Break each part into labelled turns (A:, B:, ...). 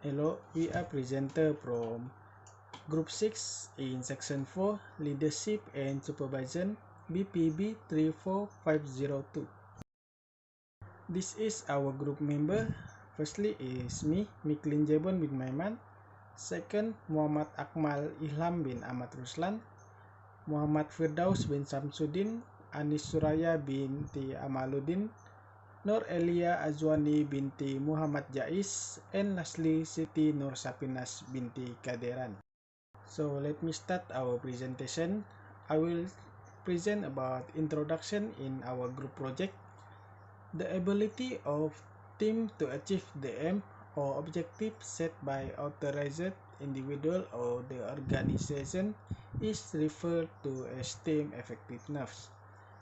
A: Hello, we are presenter from Group 6 in Section 4, Leadership and Supervision, BPB 34502. This is our group member. Firstly is me, Miklin Jebon bin Maiman. Second, Muhammad Akmal Ilham bin Ahmad Ruslan. Muhammad Firdaus bin Samsudin. Anis Suraya binti Amaluddin. Nur Elia Azwani binti Muhammad Jais, and lastly Siti Nur Sapinas binti Kaderan. So let me start our presentation. I will present about introduction in our group project. The ability of team to achieve the aim or objective set by authorized individual or the organization is referred to as team effectiveness.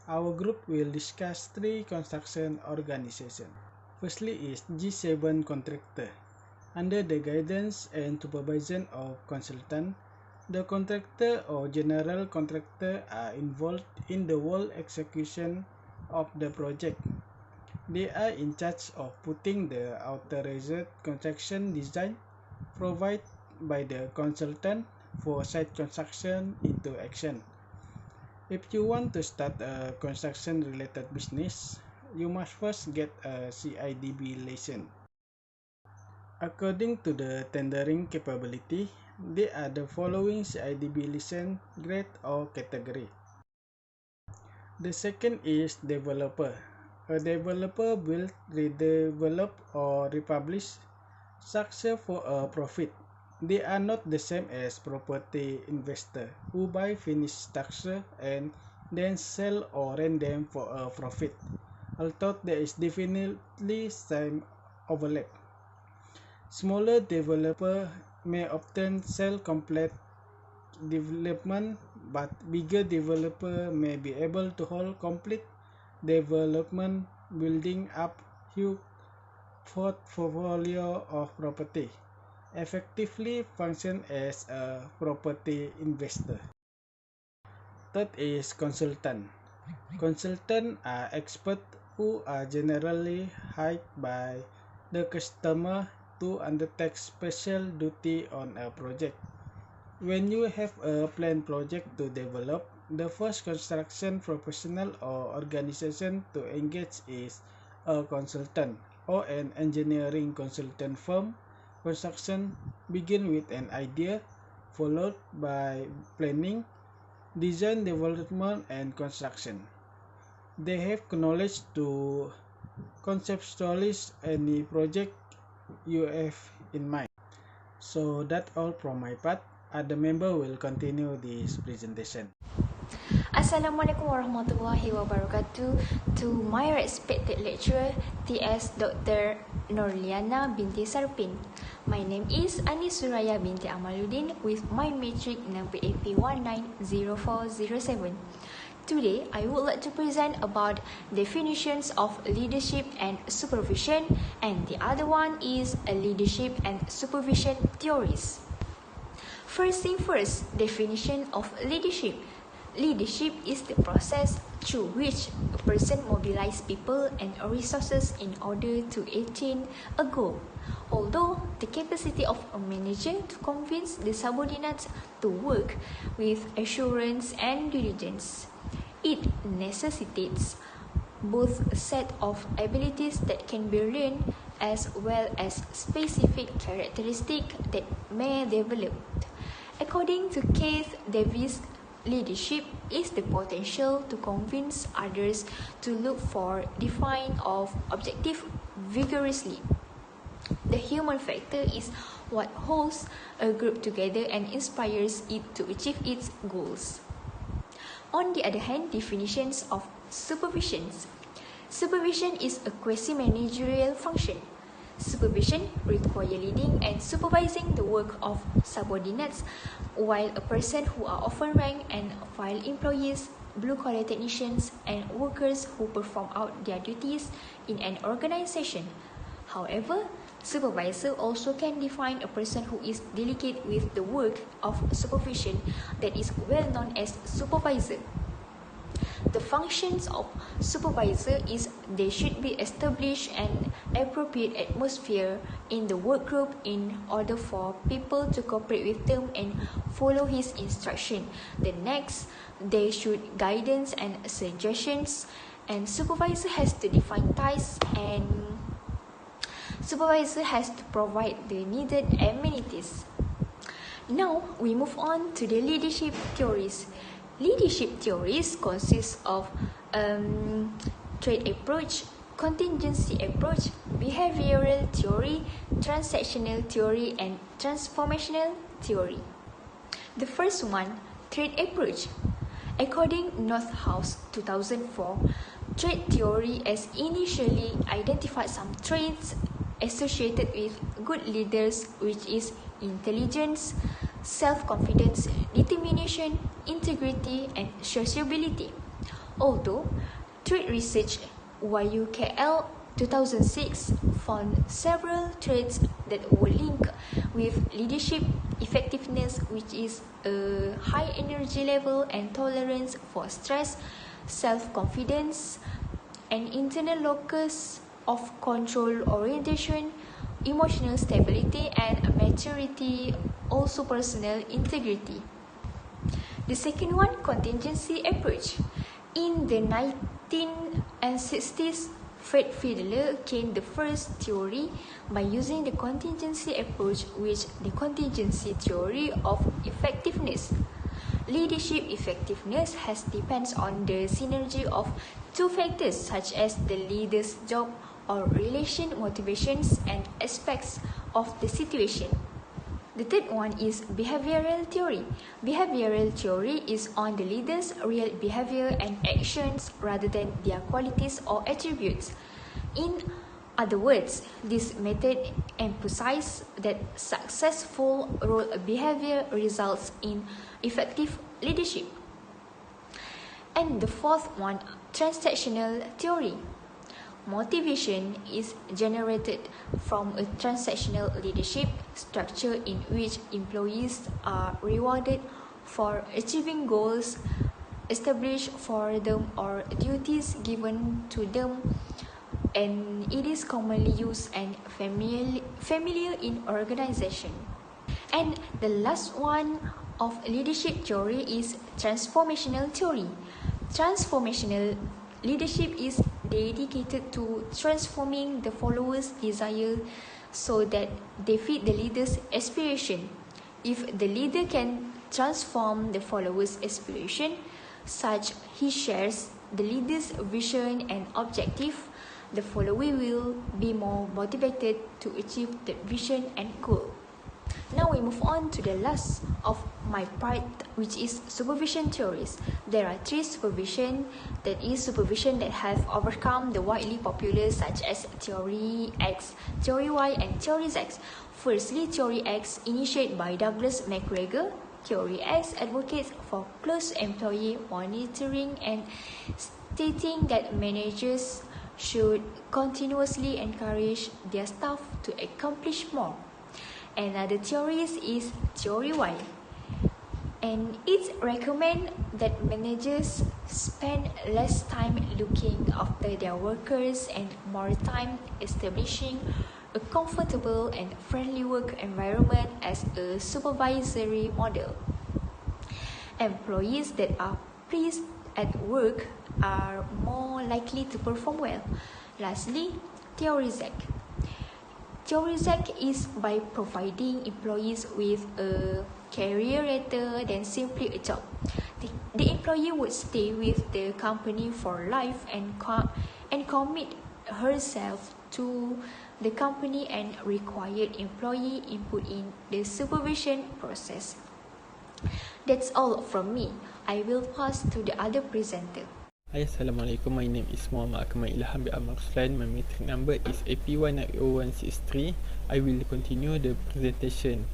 A: Our group will discuss three construction organizations. Firstly is G7 contractor. Under the guidance and supervision of consultant, the contractor or general contractor are involved in the whole execution of the project. They are in charge of putting the authorized construction design provided by the consultant for site construction into action. If you want to start a construction related business, you must first get a CIDB license. According to the tendering capability, there are the following CIDB license grade or category. The second is developer. A developer will redevelop or republish structure for a profit. They are not the same as property investor who buy finished structure and then sell or rent them for a profit, although there is definitely some overlap. Smaller developer may often sell complete development, but bigger developer may be able to hold complete development, building up huge portfolio of property, effectively function as a property investor. Third is consultant. Consultants are experts who are generally hired by the customer to undertake special duty on a project. When you have a planned project to develop, the first construction professional or organization to engage is a consultant or an engineering consultant firm. Construction begins with an idea, followed by planning, design, development, and construction. They have knowledge to conceptualize any project you have in mind. So that's all from my part. Other member will continue this presentation.
B: Assalamualaikum warahmatullahi wabarakatuh. To my respected lecturer, TS Dr. Norliana binti Sarpin. My name is Anis Suraya binti Amaluddin with my matric number AP190407. Today, I would like to present about definitions of leadership and supervision, and the other one is leadership and supervision theories. First thing first, definition of leadership. Leadership is the process through which a person mobilizes people and resources in order to attain a goal. Although the capacity of a manager to convince the subordinates to work with assurance and diligence, it necessitates both a set of abilities that can be learned as well as specific characteristics that may develop. According to Keith Davis, leadership is the potential to convince others to look for define of objective vigorously. The human factor is what holds a group together and inspires it to achieve its goals. On the other hand, definitions of supervision. Supervision is a quasi-managerial function. Supervision requires leading and supervising the work of subordinates, while a person who are often ranked and file employees, blue-collar technicians, and workers who perform out their duties in an organization. However, supervisor also can define a person who is delicate with the work of supervision that is well known as supervisor. The functions of supervisor is they should be establish an appropriate atmosphere in the work group in order for people to cooperate with them and follow his instruction. The next, they should guidance and suggestions, and supervisor has to define tasks, and supervisor has to provide the needed amenities. Now we move on to the leadership theories. Leadership theories consist of trait approach, contingency approach, behavioral theory, transactional theory, and transformational theory. The first one, trait approach. According Northhouse 2004, trait theory has initially identified some traits associated with good leaders, which is intelligence, self-confidence, determination, integrity, and sociability. Although, trait research YUKL 2006 found several traits that were linked with leadership effectiveness, which is a high energy level and tolerance for stress, self-confidence, an internal locus of control orientation, emotional stability, and maturity, also personal integrity. The second one, contingency approach. In the 1960s, Fred Fiedler came the first theory by using the contingency approach, which the contingency theory of effectiveness. Leadership effectiveness has depends on the synergy of two factors such as the leader's job or relation, motivations, and aspects of the situation. The third one is behavioral theory. Behavioral theory is on the leader's real behavior and actions rather than their qualities or attributes. In other words, this method emphasizes that successful role behavior results in effective leadership. And the fourth one, transactional theory. Motivation is generated from a transactional leadership structure in which employees are rewarded for achieving goals established for them or duties given to them, and it is commonly used and familiar in organization. And the last one of leadership theory is transformational theory. Transformational leadership is dedicated to transforming the followers' desire so that they fit the leader's aspiration. If the leader can transform the followers' aspiration, such he shares the leader's vision and objective, the follower will be more motivated to achieve the vision and goal. Now we move on to the last of my part, which is supervision theories. There are three supervision, that is supervision that have overcome the widely popular such as theory X, theory Y, and theory Z. Firstly, theory X initiated by Douglas McGregor. Theory X advocates for close employee monitoring and stating that managers should continuously encourage their staff to accomplish more. Another theory is theory Y, and it recommends that managers spend less time looking after their workers and more time establishing a comfortable and friendly work environment as a supervisory model. Employees that are pleased at work are more likely to perform well. Lastly, theory Z. Theory Z is by providing employees with a career rather than simply a job. The employee would stay with the company for life and commit herself to the company and required employee input in the supervision process. That's all from me. I will pass to the other presenter.
C: Hi, Assalamualaikum. My name is Muhammad Akmal Ilham bin Ahmad Ruslan. My metric number is AP10163. I will continue the presentation.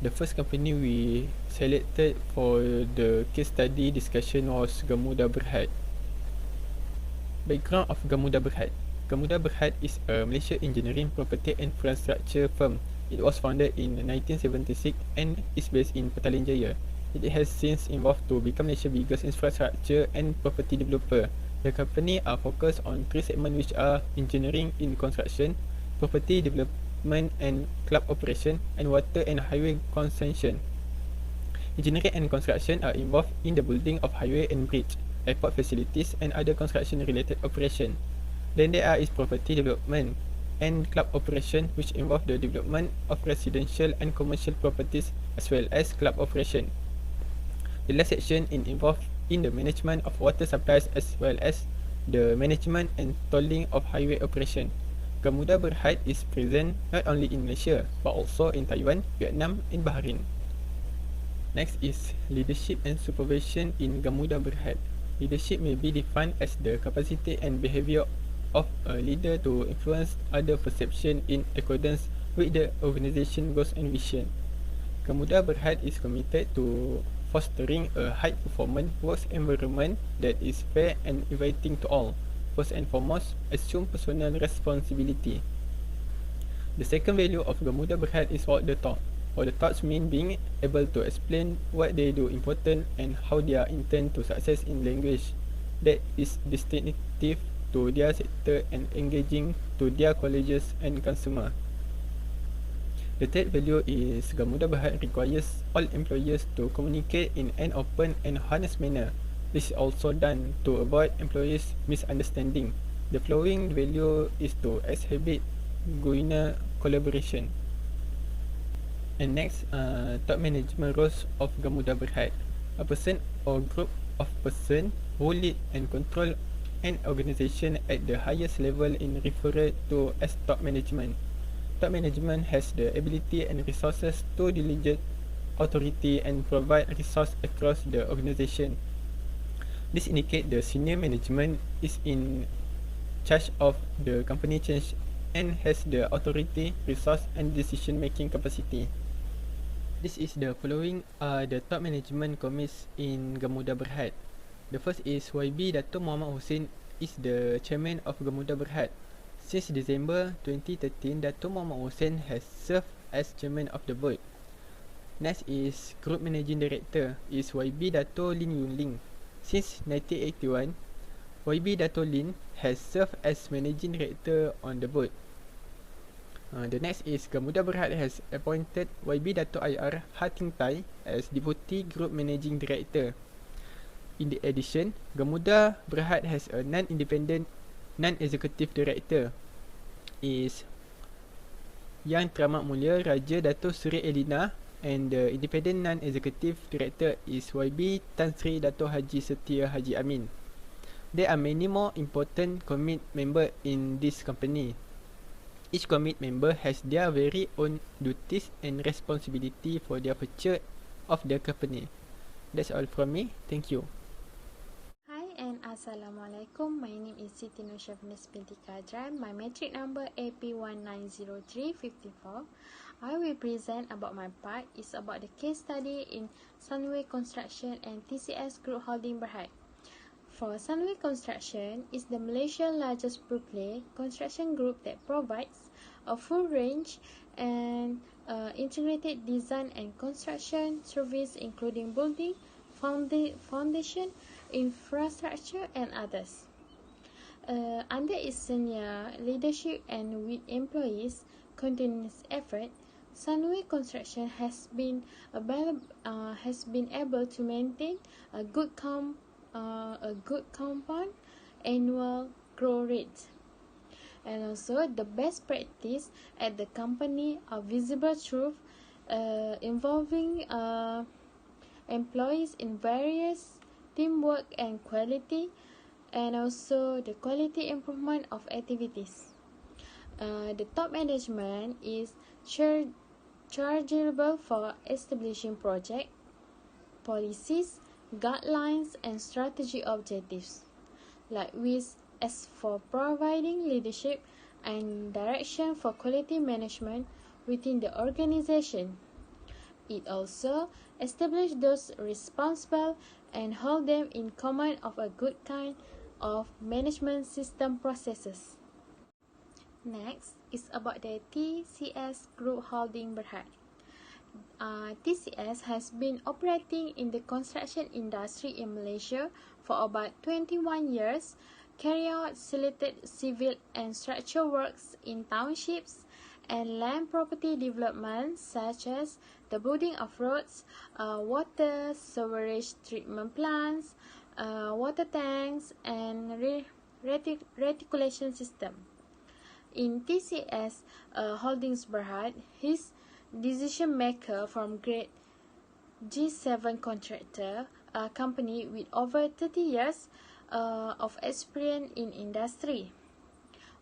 C: The first company we selected for the case study discussion was Gamuda Berhad. Background of Gamuda Berhad. Gamuda Berhad is a Malaysia engineering, property and infrastructure firm. It was founded in 1976 and is based in Petaling Jaya. It has since evolved to become Malaysia's biggest infrastructure and property developer. The company are focused on three segments, which are engineering in construction, property development and club operation, and water and highway concession. Engineering and construction are involved in the building of highway and bridge, airport facilities, and other construction-related operation. Then there is property development and club operation, which involve the development of residential and commercial properties as well as club operation. The last section is involved in the management of water supplies as well as the management and tolling of highway operation. Gamuda Berhad is present not only in Malaysia but also in Taiwan, Vietnam, and Bahrain. Next is leadership and supervision in Gamuda Berhad. Leadership may be defined as the capacity and behavior of a leader to influence other perception in accordance with the organization goals and vision. Gamuda Berhad is committed to fostering a high performance work environment that is fair and inviting to all. First and foremost, assume personal responsibility. The second value of Gamuda Berhad is walk the talk. Walk the talks mean being able to explain what they do important and how they are intend to success in language that is distinctive to their sector and engaging to their colleges and consumer. The third value is Gamuda Berhad requires all employers to communicate in an open and honest manner. This is also done to avoid employees' misunderstanding. The following value is to exhibit Guina collaboration. And next, top management roles of Gamuda Berhad. A person or group of person who lead and control an organization at the highest level is referred to as top management. Top management has the ability and resources to delegate authority and provide resource across the organization. This indicates the senior management is in charge of the company change and has the authority, resource and decision-making capacity. This is the following are the top management committees in Gamuda Berhad. The first is YB Dato' Muhammad Hussein is the chairman of Gamuda Berhad. Since December 2013, Dato' Muhammad Hussein has served as chairman of the board. Next is Group Managing Director is YB Dato' Lin Yun Ling. Since 1981, YB Dato' Lin has served as Managing Director on the board. The next is Gamuda Berhad has appointed YB Dato' IR Hating Tai as Deputy Group Managing Director. In addition, Gamuda Berhad has a non-independent, non-executive director is Yang Teramat Mulia Raja Dato' Seri Elina, and the independent non-executive director is YB Tan Sri Dato' Haji Setia Haji Amin. There are many more important commit members in this company. Each commit member has their very own duties and responsibility for their future of the company. That's all from me. Thank you.
D: Hi and Assalamualaikum. My name is Siti Nur Syafnis binti Kadran. My metric number AP190354. I will present about my part is about the case study in Sunway Construction and TCS Group Holding Berhad. For Sunway Construction is the Malaysia's largest pure-play construction group that provides a full range and integrated design and construction service including building, foundation, infrastructure and others. Under its senior leadership and with employees' continuous effort, Sunway Construction has been able to maintain a good compound annual growth rate. And also the best practice at the company are visible through involving employees in various teamwork and quality, and also the quality improvement of activities. The top management is chargeable for establishing project, policies, guidelines, and strategy objectives. Likewise, as for providing leadership and direction for quality management within the organization. It also establishes those responsible and hold them in command of a good kind of management system processes. Next is about the TCS Group Holding Berhad. TCS has been operating in the construction industry in Malaysia for about 21 years, carry out selected civil and structural works in townships and land property development such as the building of roads, water sewerage treatment plants, water tanks, and reticulation system. In TCS Holdings Berhad, his decision maker from grade G7 contractor, a company with over 30 years of experience in industry.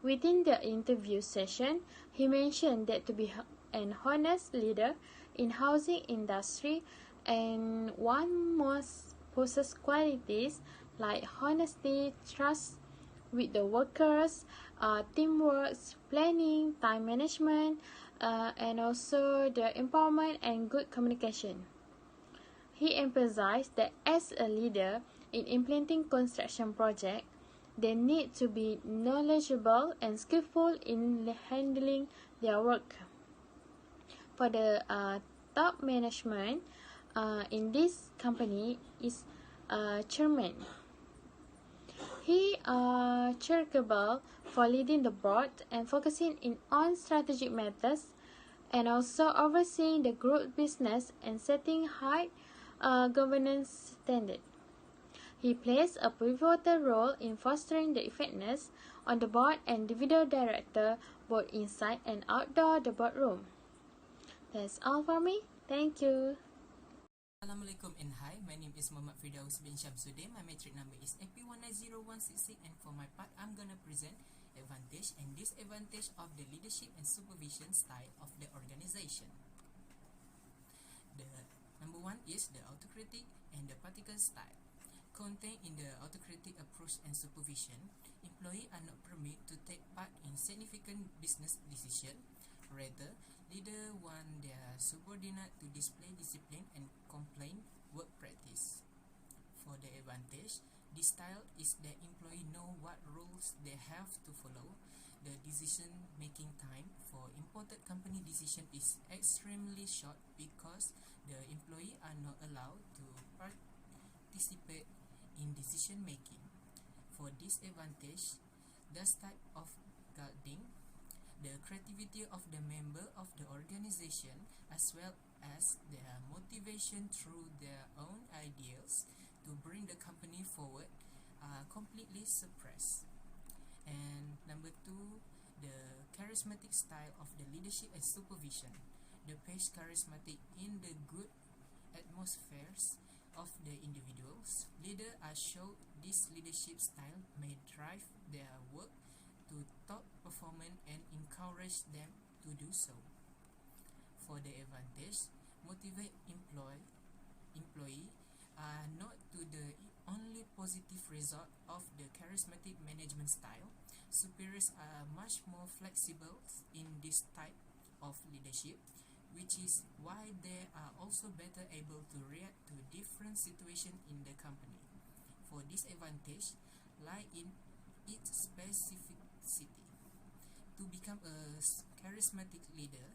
D: Within the interview session, he mentioned that to be an honest leader in housing industry and one must possess qualities like honesty, trust with the workers, teamwork, planning, time management, and also the empowerment and good communication. He emphasized that as a leader in implementing construction projects, they need to be knowledgeable and skillful in handling their work. For the top management in this company is chairman. He charitable for leading the board and focusing on strategic matters and also overseeing the group business and setting high governance standard. He plays a pivotal role in fostering the effectiveness on the board and individual director both inside and outdoor the boardroom. That's all for me. Thank you.
E: Assalamualaikum and hi, my name is Muhammad Firdaus bin Shamsuddin. My metric number is AP190166 and for my part, I'm gonna present advantage and disadvantage of the leadership and supervision style of the organization. The number one is the autocratic and the particle style. Contained in the autocratic approach and supervision, employees are not permitted to take part in significant business decisions. Rather, leaders want their subordinate to display discipline and complain work practice. For the advantage, this style is that employees know what rules they have to follow. The decision-making time for important company decision is extremely short because the employees are not allowed to participate in decision-making. For this advantage, this type of guarding the creativity of the member of the organization as well as their motivation through their own ideas to bring the company forward are completely suppressed. And number two, the charismatic style of the leadership and supervision. The page charismatic in the good atmospheres of the individuals. Leaders are shown this leadership style may drive their work to top performance and encourage them to do so. For the advantage, motivate employee are not to the only positive result of the charismatic management style. Superiors are much more flexible in this type of leadership, which is why they are also better able to react to different situations in the company. For this advantage, lie in its specificity. To become a charismatic leader,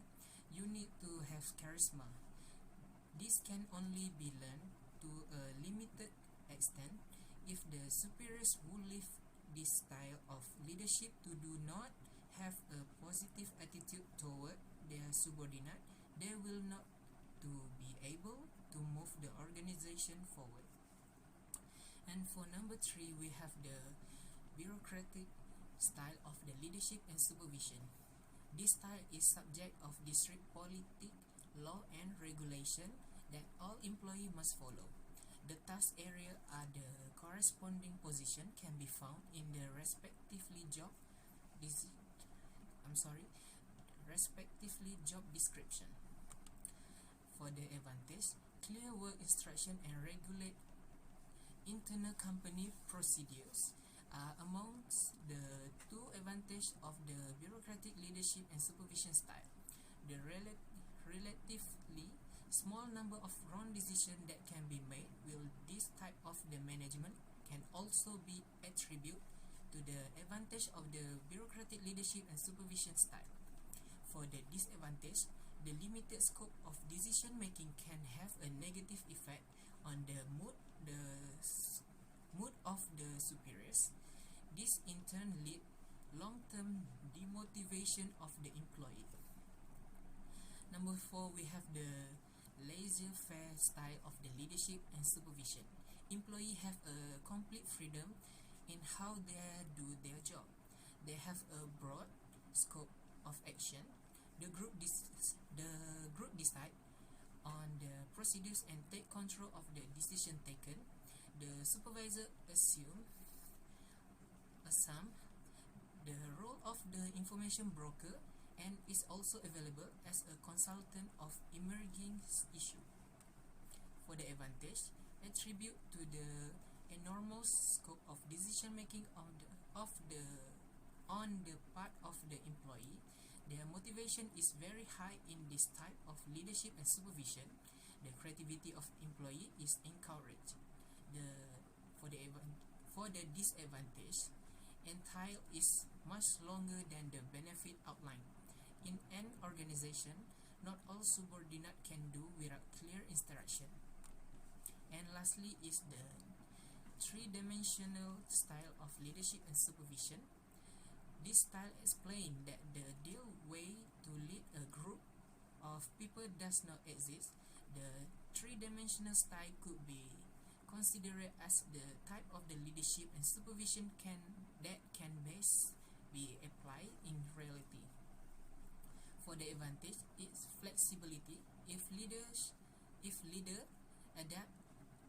E: you need to have charisma. This can only be learned to a limited extent. If the superiors who live this style of leadership do not have a positive attitude toward their subordinate, they will not to be able to move the organization forward. And for number three, we have the bureaucratic style of the leadership and supervision. This style is subject of district politic, law and regulation that all employees must follow. The task area are the corresponding position can be found in the respectively job description. For the advantage, clear work instruction and regulate internal company procedures are amongst the two advantages of the bureaucratic leadership and supervision style. The relatively small number of wrong decisions that can be made with this type of the management can also be attributed to the advantage of the bureaucratic leadership and supervision style. For the disadvantage, the limited scope of decision making can have a negative effect on the mood of the superiors. This in turn lead long-term demotivation of the employee. Number 4, we have the laissez-faire style of the leadership and supervision. Employees have a complete freedom in how they do their job. They have a broad scope of action. The group decide on the procedures and take control of the decision taken. The supervisor assume the role of the information broker and is also available as a consultant of emerging issue. For the advantage, attribute to the enormous scope of decision making on the part of the employee. Their motivation is very high in this type of leadership and supervision. The creativity of employee is encouraged. For the disadvantage, entail is much longer than the benefit outlined. In an organization, not all subordinate can do without clear instruction. And lastly is the three-dimensional style of leadership and supervision. This style explains that the ideal way to lead a group of people does not exist. The three-dimensional style could be considered as the type of the leadership and supervision that can best be applied in reality. For the advantage is flexibility. If leader adapt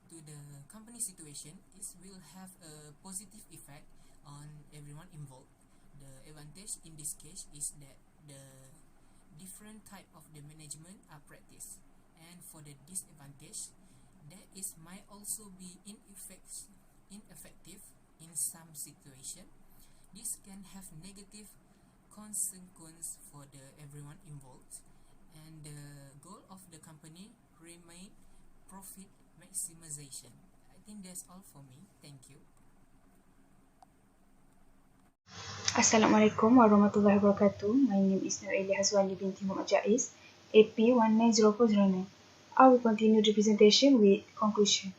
E: to the company situation, it will have a positive effect on everyone involved. The advantage in this case is that the different type of the management are practiced, and for the disadvantage, that is might also be ineffective in some situation. This can have negative consequence for the everyone involved, and the goal of the company remain profit maximization. I think that's all for me. Thank you.
F: Assalamualaikum warahmatullahi wabarakatuh. My name is Noelia Hazwani binti Muhammad Jais, AP 190409. I will continue the presentation with conclusion.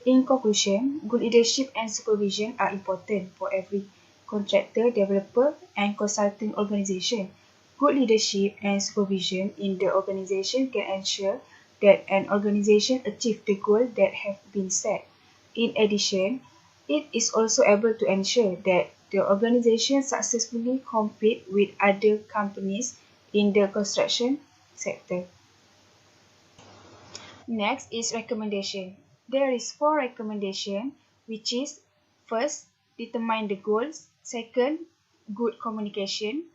F: In conclusion, good leadership and supervision are important for every contractor, developer, and consulting organization. Good leadership and supervision in the organization can ensure that an organization achieves the goals that have been set. In addition, it is also able to ensure that the organization successfully compete with other companies in the construction sector. Next is recommendation. There is 4 recommendations, which is first, determine the goals. Second, good communication.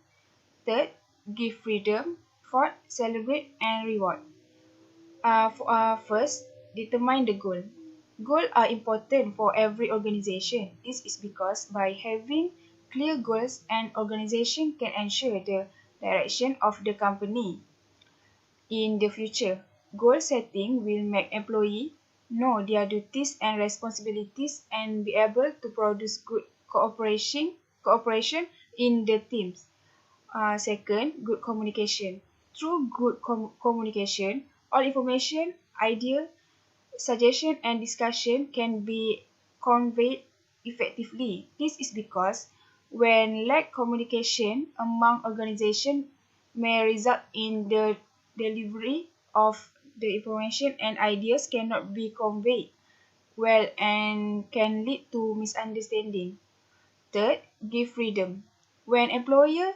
F: Third, give freedom. Fourth, celebrate and reward. First, determine the goal. Goals are important for every organization. This is because by having clear goals, an organization can ensure the direction of the company in the future. Goal setting will make employees know their duties and responsibilities and be able to produce good cooperation in the teams. Second, good communication. Through good communication, all information, ideas, suggestion and discussion can be conveyed effectively. This is because when lack communication among organizations may result in the delivery of the information and ideas cannot be conveyed well and can lead to misunderstanding. Third, give freedom. When employees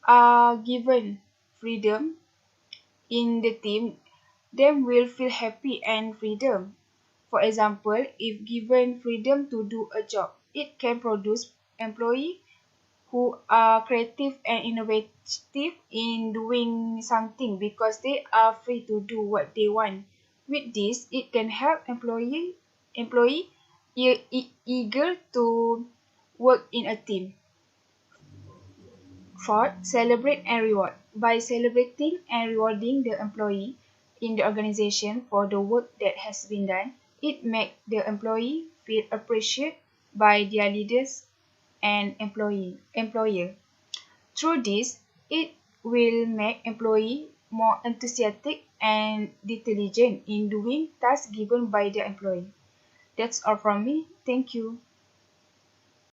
F: are given freedom in the team, they will feel happy and freedom. For example, if given freedom to do a job, it can produce employees who are creative and innovative in doing something because they are free to do what they want. With this, it can help employee eager to work in a team. Fourth, celebrate and reward. By celebrating and rewarding the employee in the organization for the work that has been done, it makes the employee feel appreciated by their leaders and employer. Through this, it will make employee more enthusiastic and diligent in doing tasks given by their employee. That's all from me. Thank you.